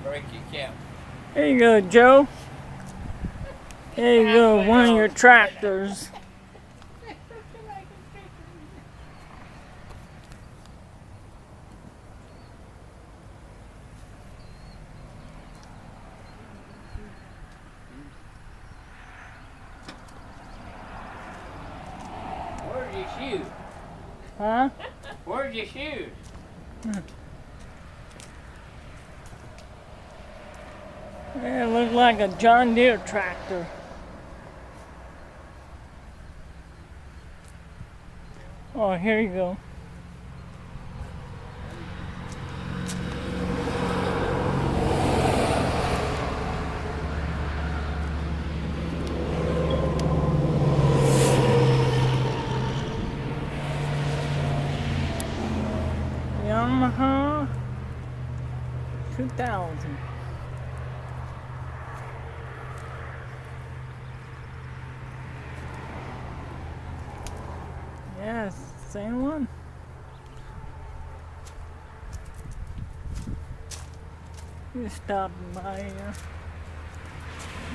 break your camp. Here you go, Joe. Here you go, one of your tractors. Where's your shoes? Huh? Where's your shoes? Yeah, it looks like a John Deere tractor. Oh, here you go. Yamaha 2000. Yes, same one. Just stopping by here.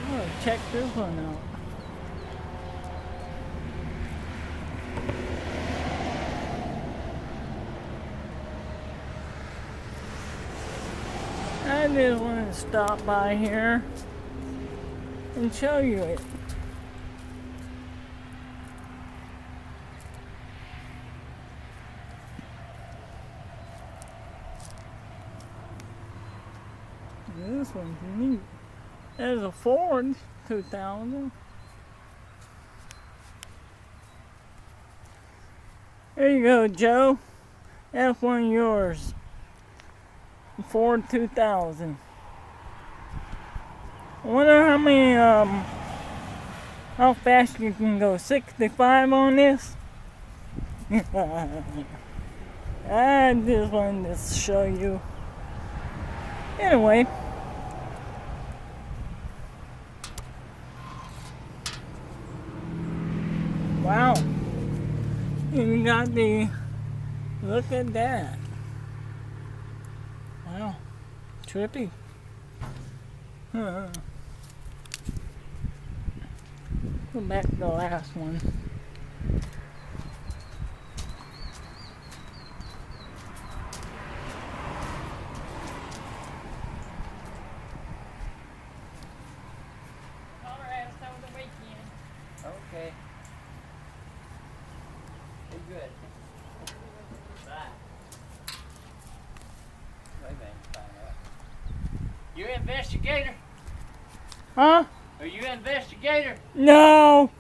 Oh, check this one out. I just want to stop by here and show you it. This one's neat. There's a Ford 2000. There you go, Joe. That's one of yours. Ford 2000. I wonder how many, how fast you can go. 65 on this? I just wanted to show you. Anyway. Wow. You got the, look at that. Wow. Trippy. Huh. Go back to the last one. Okay. Be good. Bye. Wait a minute, find out. You investigator? Huh? Are you investigator? No.